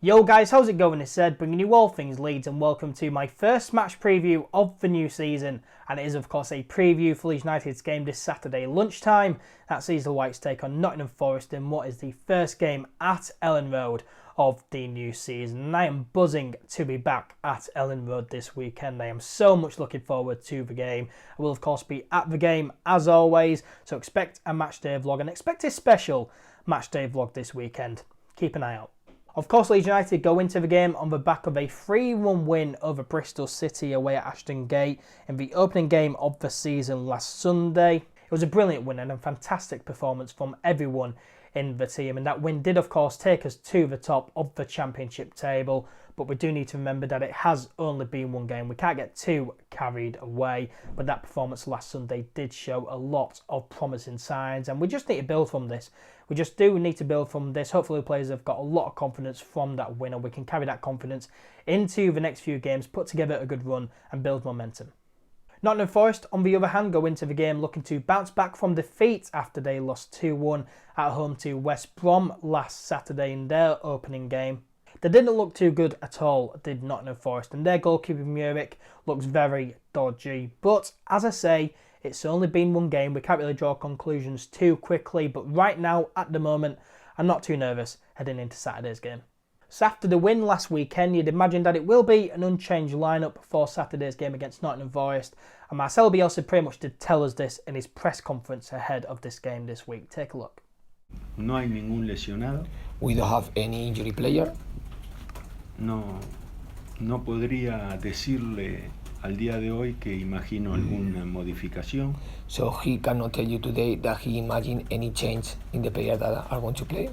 Yo guys, how's it going? It's Ed, bringing you all things Leeds, and welcome to my first match preview of the new season. And it is of course a preview for Leeds United's game this Saturday lunchtime. That sees the Whites take on Nottingham Forest in what is the first game at Elland Road of the new season. And I am buzzing to be back at Elland Road this weekend. I am so much looking forward to the game. I will of course be at the game as always, so expect a match day vlog and expect a special match day vlog this weekend. Keep an eye out. Of course, Leeds United go into the game on the back of a 3-1 win over Bristol City away at Ashton Gate in the opening game of the season last Sunday. It was a brilliant win and a fantastic performance from everyone in the team, and that win did of course take us to the top of the Championship table, but we do need to remember that it has only been one game. We can't get too carried away, but that performance last Sunday did show a lot of promising signs, and we just need to build from this. We just do need to build from this. Hopefully the players have got a lot of confidence from that win, and we can carry that confidence into the next few games, put together a good run and build momentum. Nottingham Forest, on the other hand, go into the game looking to bounce back from defeat after they lost 2-1 at home to West Brom last Saturday in their opening game. They didn't look too good at all, did Nottingham Forest, and their goalkeeper Muric looks very dodgy. But as I say, it's only been one game. We can't really draw conclusions too quickly, but right now, at the moment, I'm not too nervous heading into Saturday's game. So after the win last weekend, you'd imagine that it will be an unchanged lineup for Saturday's game against Nottingham Forest, and Marcelo Bielsa pretty much did tell us this in his press conference ahead of this game this week. Take a look. No hay ningún lesionado. We don't have any injury player. No podría decirle al día de hoy que imagino alguna modificación. So he cannot tell you today that he imagined any change in the players that are going to play.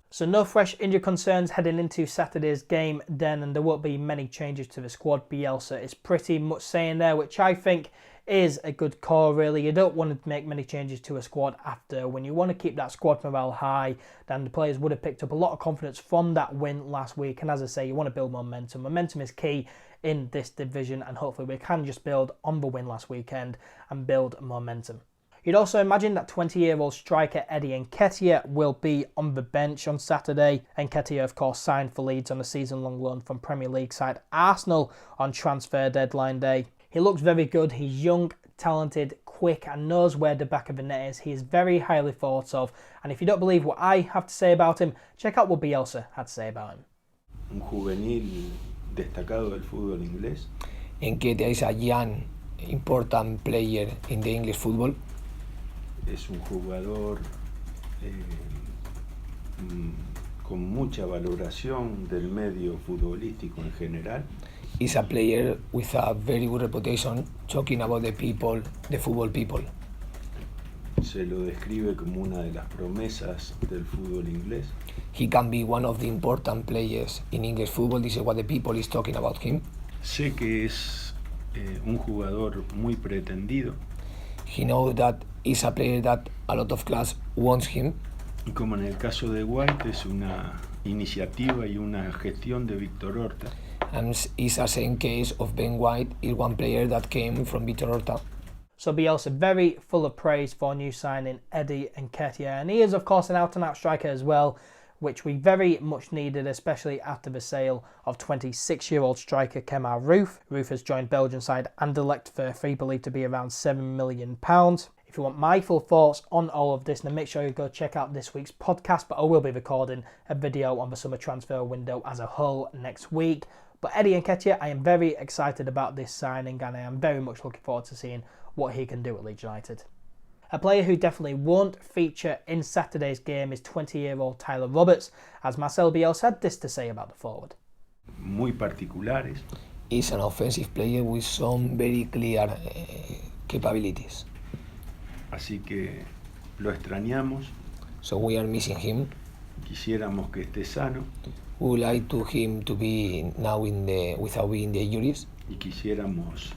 So no fresh injury concerns heading into Saturday's game then, and there won't be many changes to the squad. Bielsa is pretty much saying there, which I think is a good call really. You don't want to make many changes to a squad after when you want to keep that squad morale high. Then the players would have picked up a lot of confidence from that win last week, and as I say, you want to build momentum. Momentum is key in this division, and hopefully we can just build on the win last weekend and build momentum. You'd also imagine that 20-year-old striker Nketiah will be on the bench on Saturday. Nketiah, of course, signed for Leeds on a season-long loan from Premier League side Arsenal on transfer deadline day. He looks very good. He's young, talented, quick, and knows where the back of the net is. He is very highly thought of, and if you don't believe what I have to say about him, check out what Bielsa had to say about him. Un juvenil destacado del fútbol inglés. Nketiah is a young, important player in the English football. Es un jugador con mucha valoración del medio futbolístico en general. He's a player with a very good reputation talking about the people, the football people. Se lo describe como una de las promesas del fútbol inglés. He can be one of the important players in English football. This is what the people is talking about him. Sé que es un jugador muy pretendido. He knows that he's a player that a lot of clubs wants him. Y como en el caso de White, es una iniciativa y una gestión de Víctor Horta. And it's the same case of Ben White, is one player that came from Víctor Horta. So Bielsa very full of praise for new signing Eddie Nketiah, and he is of course an out-and-out striker as well, which we very much needed, especially after the sale of 26-year-old striker Kemar Roofe. Roofe has joined Belgian side Anderlecht for a fee believed to be around £7 million. If you want my full thoughts on all of this, then make sure you go check out this week's podcast, but I will be recording a video on the summer transfer window as a whole next week. But Eddie Nketiah, I am very excited about this signing, and I am very much looking forward to seeing what he can do at Leeds United. A player who definitely won't feature in Saturday's game is 20-year-old Tyler Roberts, as Marcelo Bielsa had this to say about the forward. Muy particulares. He's an offensive player with some very clear capabilities. Así que lo extrañamos. So we are missing him. Quisiéramos que esté sano. We would like to him to be now without being the injuries. Y quisiéramos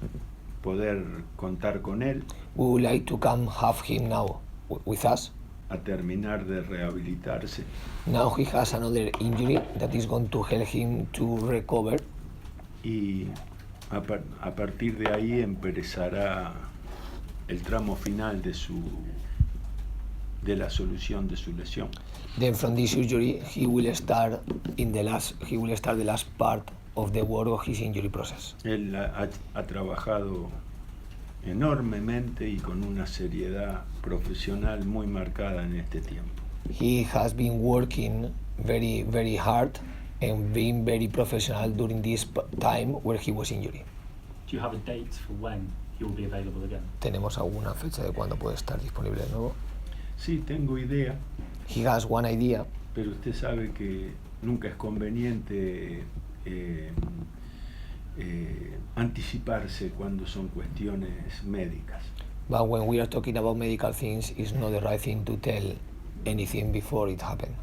poder contar con él. We would like to come have him now with us. A terminar de rehabilitarse. Now he has another injury that is going to help him to recover. Y a partir de ahí empezará el tramo final de de la solución de su lesión. Then from this surgery, he will start the last part of the work of his injury process. Él ha trabajado enormemente y con una seriedad profesional muy marcada en este tiempo. He has been working very, very hard and being very professional during this time where he was injured. Do you have a date for when he will be available again? ¿Tenemos alguna fecha de cuándo puede estar disponible de nuevo? Sí, tengo idea, He has one idea, pero usted sabe que nunca es conveniente anticiparse cuando son cuestiones médicas. but when we are talking about medical things, it's not the right thing to tell anything before it happened.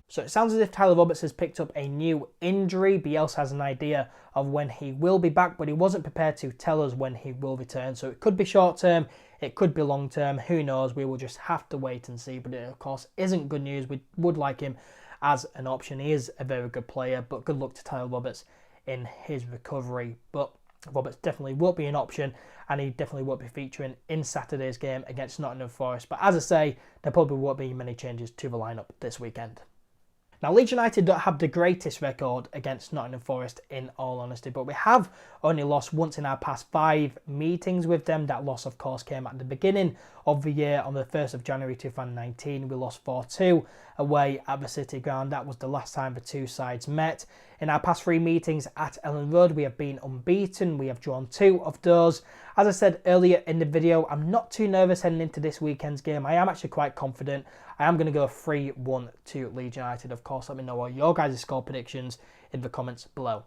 So it sounds as if Tyler Roberts has picked up a new injury. Bielsa has an idea of when he will be back, but he wasn't prepared to tell us when he will return. So it could be short term, it could be long term, who knows? We will just have to wait and see. But it, of course, isn't good news. We would like him as an option. He is a very good player, but good luck to Tyler Roberts in his recovery. But Roberts definitely will be an option, and he definitely will be featuring in Saturday's game against Nottingham Forest. But as I say, there probably won't be many changes to the lineup this weekend. Now, Leeds United don't have the greatest record against Nottingham Forest, in all honesty, but we have only lost once in our past 5 meetings with them. That loss, of course, came at the beginning of the year on the 1st of January 2019. We lost 4-2 away at the City Ground. That was the last time the two sides met. In our past 3 meetings at Elland Road, we have been unbeaten. We have drawn 2 of those. As I said earlier in the video, I'm not too nervous heading into this weekend's game. I am actually quite confident. I am going to go 3-1 to Leeds United. Of course, let me know all your guys' score predictions in the comments below.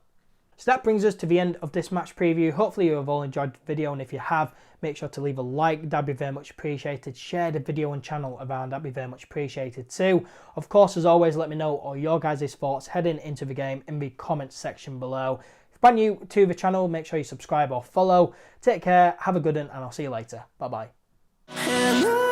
So that brings us to the end of this match preview. Hopefully you have all enjoyed the video, and if you have, make sure to leave a like. That'd be very much appreciated. Share the video and channel around. That'd be very much appreciated too. Of course, as always, let me know all your guys' thoughts heading into the game in the comments section below. If you're brand new to the channel, make sure you subscribe or follow. Take care, have a good one, and I'll see you later. Bye bye.